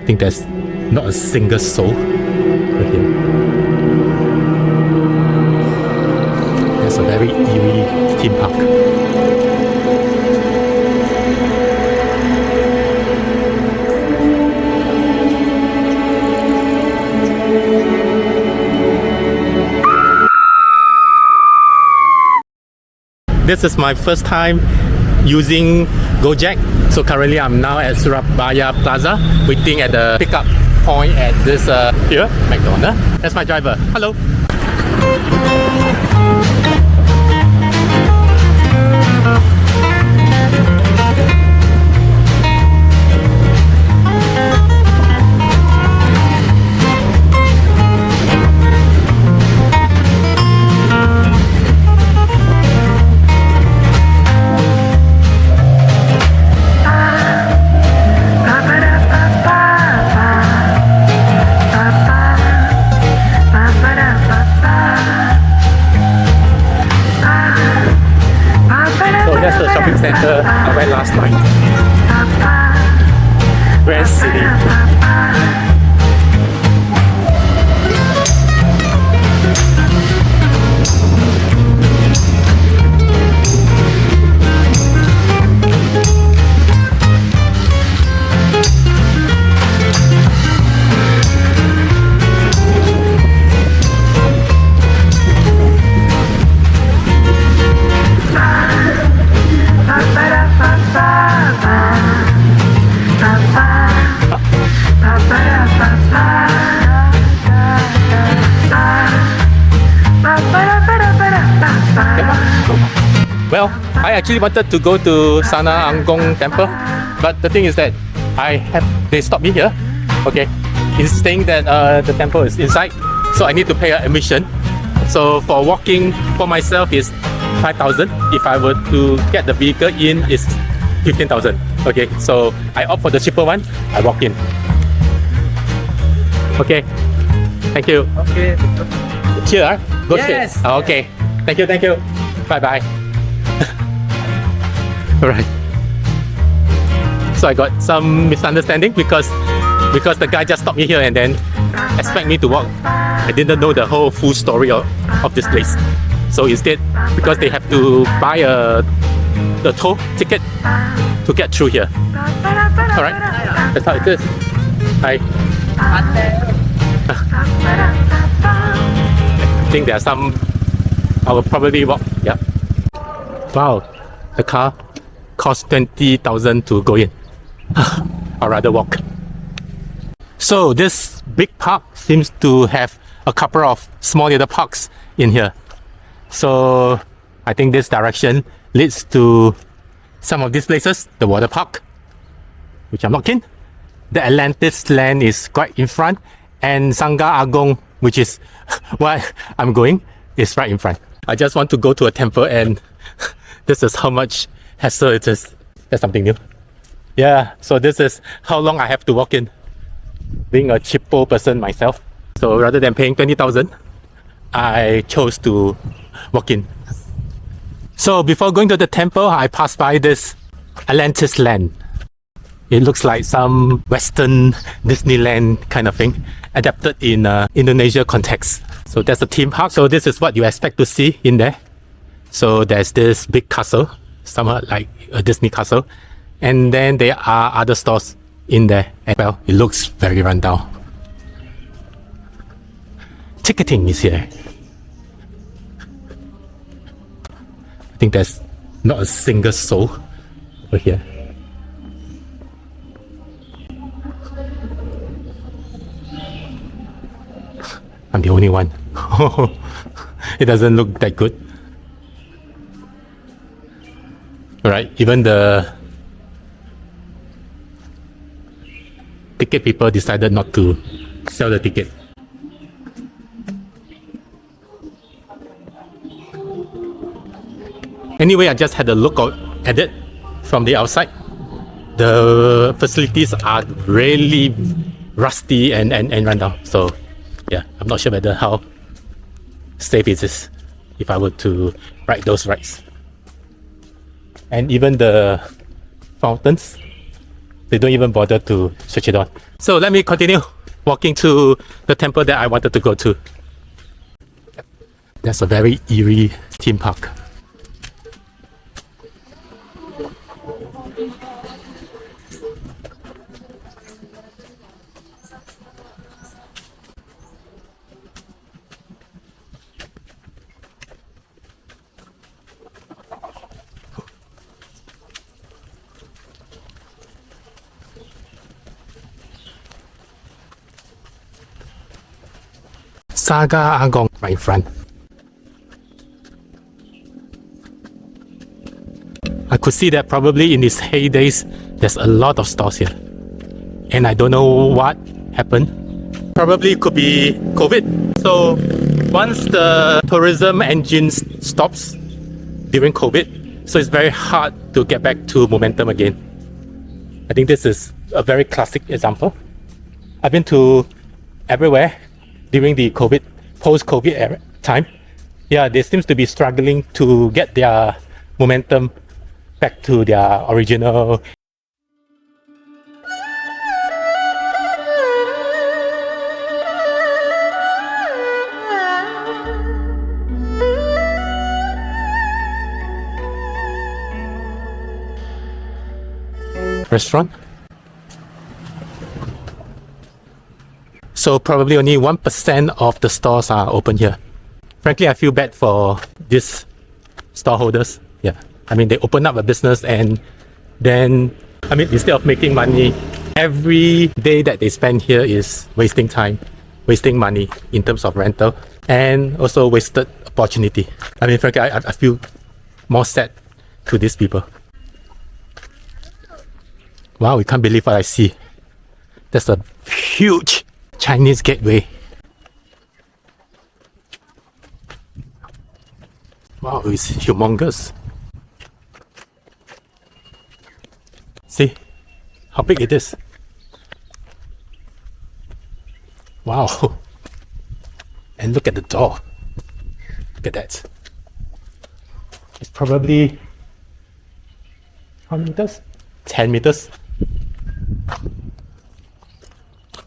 I think there's not a single soul over here. It's a very eerie theme park. This is my first time using Gojek. So currently I'm now at Surabaya Plaza, waiting at the pickup point at this pier, McDonald's. That's my driver. Hello. Center I went last night. Grand City. Well, I actually wanted to go to Sanggar Agung Temple, but the thing is that they stopped me here. Okay, it's saying that the temple is inside, so I need to pay an admission. So for walking for myself is 5,000. If I were to get the vehicle in, it's 15,000. Okay, so I opt for the cheaper one. I walk in. Okay, thank you. Okay. Cheer, go Yes. straight. Okay, thank you. Bye bye. Alright. So I got some misunderstanding because the guy just stopped me here and then expect me to walk. I didn't know the whole full story of this place. So instead, because they have to buy the toll ticket to get through here. Alright, that's how it is. Hi. I think there are some. I will probably walk. Yeah. Wow, the car cost 20,000 to go in. I'd rather walk. So this big park seems to have a couple of small little parks in here. So I think this direction leads to some of these places. The water park, which I'm not keen. The Atlantis land is quite in front, and Sanggar Agung, which is where I'm going, is right in front. I just want to go to a temple, and this is how much hassle it is. That's something new. Yeah, so this is how long I have to walk in, being a cheapo person myself. So rather than paying 20,000, I chose to walk in. So before going to the temple, I passed by this Atlantis land. It looks like some Western Disneyland kind of thing, adapted in Indonesia context. So that's a theme park. So this is what you expect to see in there. So there's this big castle, somewhat like a Disney castle. And then there are other stores in there as well. It looks very run down. Ticketing is here. I think there's not a single soul over here. I'm the only one. It doesn't look that good. Alright, even the ticket people decided not to sell the ticket. Anyway, I just had a look at it from the outside. The facilities are really rusty and run down. So yeah, I'm not sure whether how safe it is if I were to ride those rides. And even the fountains They don't even bother to switch it on. So let me continue walking to the temple that I wanted to go to. That's a very eerie theme park. Sanggar Agung right in front. I could see that probably in its heydays, there's a lot of stores here. And I don't know what happened. Probably it could be COVID. So once the tourism engine stops during COVID, so it's very hard to get back to momentum again. I think this is a very classic example. I've been to everywhere during the COVID, post-COVID era time. Yeah, they seems to be struggling to get their momentum back to their original. Restaurant. So probably only 1% of the stores are open here. Frankly, I feel bad for these store holders. Yeah, I mean, they open up a business and then, I mean, instead of making money, every day that they spend here is wasting time, wasting money in terms of rental, and also wasted opportunity. I mean, frankly, I feel more sad to these people. Wow, you can't believe what I see. That's a huge Chinese gateway. Wow, it's humongous. See how big it is. Wow. And look at the door. Look at that. It's probably how many meters? 10 meters.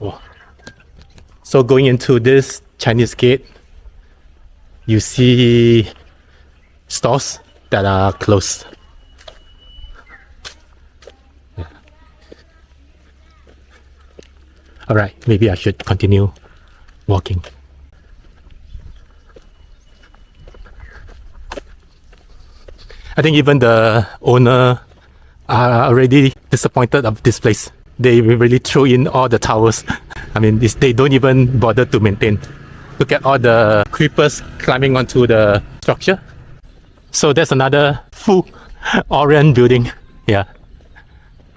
Wow. So going into this Chinese gate, you see stores that are closed. Yeah. All right, maybe I should continue walking. I think even the owner are already disappointed of this place. They really threw in all the towers. I mean, they don't even bother to maintain. Look at all the creepers climbing onto the structure. So there's another full Orient building. Yeah.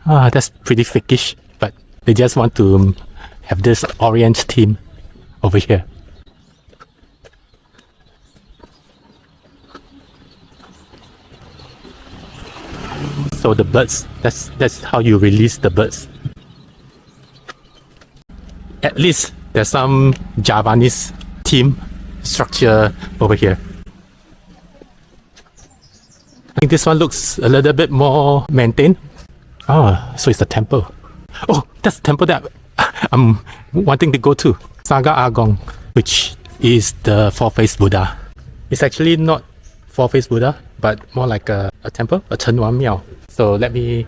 That's pretty fakish, but they just want to have this Orient theme over here. So the birds, that's how you release the birds. At least there's some Javanese theme structure over here. I think this one looks a little bit more maintained. Oh, so it's a temple. Oh, that's the temple that I'm wanting to go to. Sanggar Agung, which is the four-faced Buddha. It's actually not four-faced Buddha, but more like a temple, a Chenwan Miao. So let me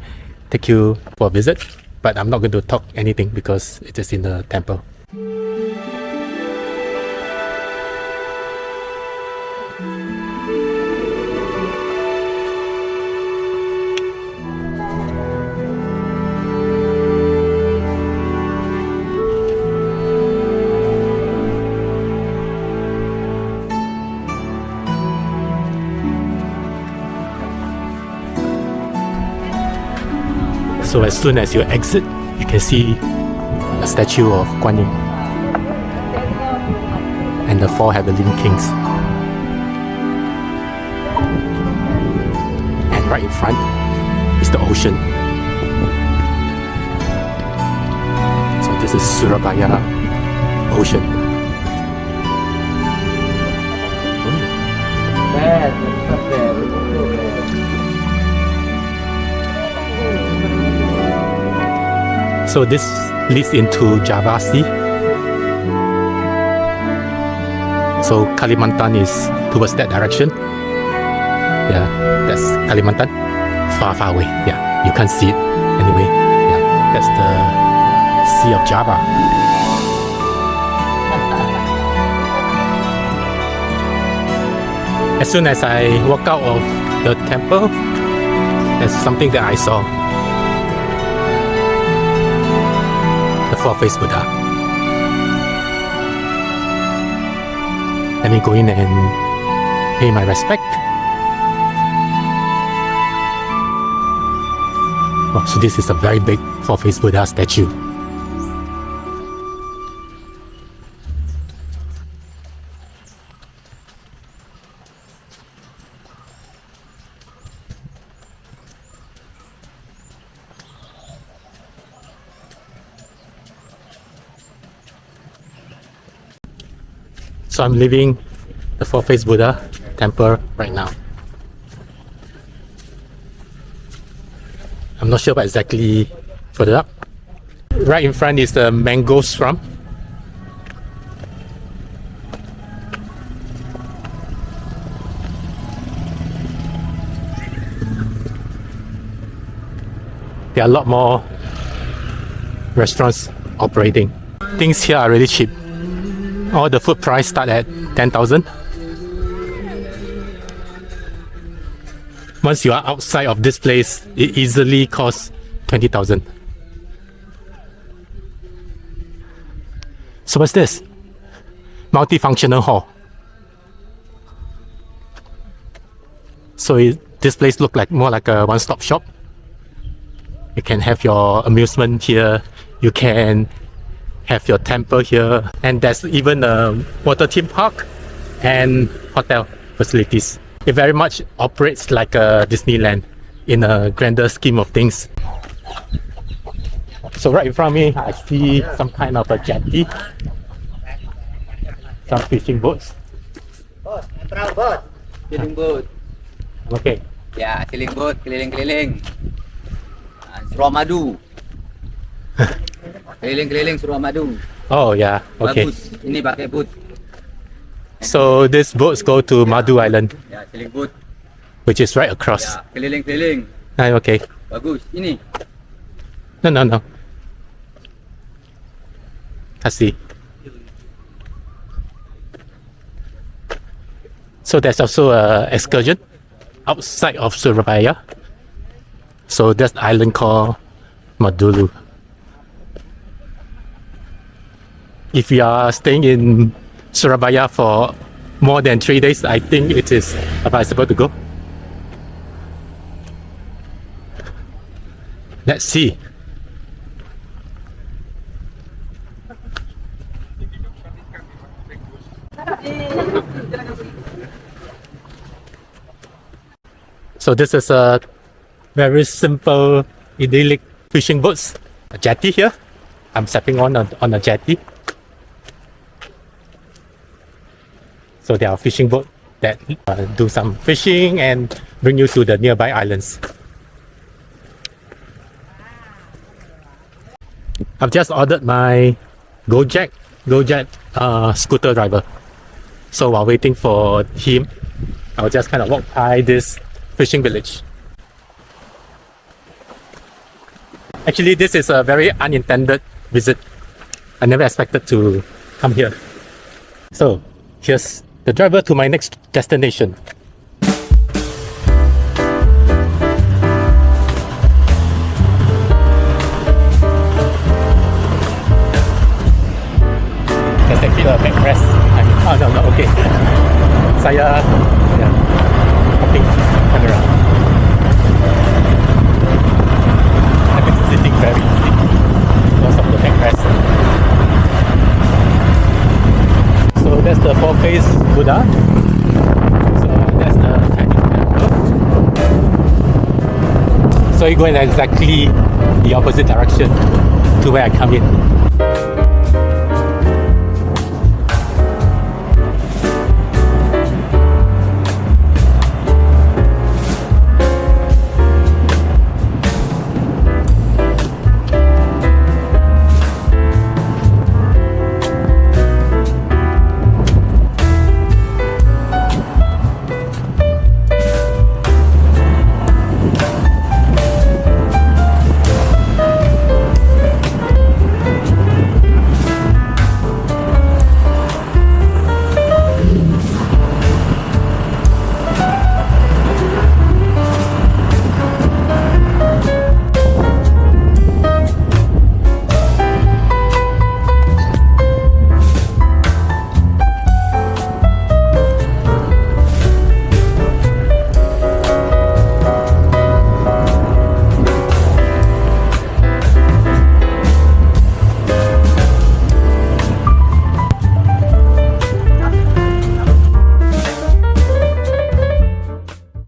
take you for a visit, but I'm not going to talk anything because it is in the temple. So as soon as you exit, you can see a statue of Guan Yin and the four heavenly kings. And right in front is the ocean. So this is Surabaya Ocean. So this leads into Java Sea. So Kalimantan is towards that direction. Yeah, that's Kalimantan. Far, far away. Yeah, you can't see it anyway. Yeah, that's the Sea of Java. As soon as I walk out of the temple, there's something that I saw. The four-faced Buddha. Let me go in and pay my respect. Oh, so this is a very big four-faced Buddha statue. So I'm leaving the four-faced Buddha temple right now. I'm not sure what exactly further up. Right in front is the mango swamp. There are a lot more restaurants operating. Things here are really cheap. All the food price start at 10,000. Once you are outside of this place, it easily costs 20,000. So what's this? Multifunctional hall. So this place looks like more like a one-stop shop. You can have your amusement here. You can have your temple here, and there's even a water theme park and hotel facilities. It very much operates like a Disneyland in a grander scheme of things. So right in front of me, I see some kind of a jetty, some fishing boats. Boat, perahu boat, sailing boat. Okay. Ya, sailing boat, keliling-keliling. Suramadu. Keliling-keliling Suramadu. Oh yeah, okay. Bagus. Ini pakai boat. So these boats go to Madu Island, Ya, sailing boat. which is right across. Ya, keliling-keliling. Ah, okay. Bagus. Ini. No. I see. So there's also a excursion outside of Surabaya. So that's the island called Madulu. If you are staying in Surabaya for more than 3 days, I think it is advisable to go. Let's see. So this is a very simple, idyllic fishing boats. A jetty here. I'm stepping on a jetty. So there are fishing boats that do some fishing and bring you to the nearby islands. I've just ordered my Gojek scooter driver. So while waiting for him, I'll just kind of walk by this fishing village. Actually, this is a very unintended visit. I never expected to come here. So here's the driver to my next destination. There's actually a backrest. Oh no, okay. Saya hopping camera. I've been sitting very easy because of the backrest. So that's the four-faced Buddha. So that's the Chinese temple. So you go in exactly the opposite direction to where I come in.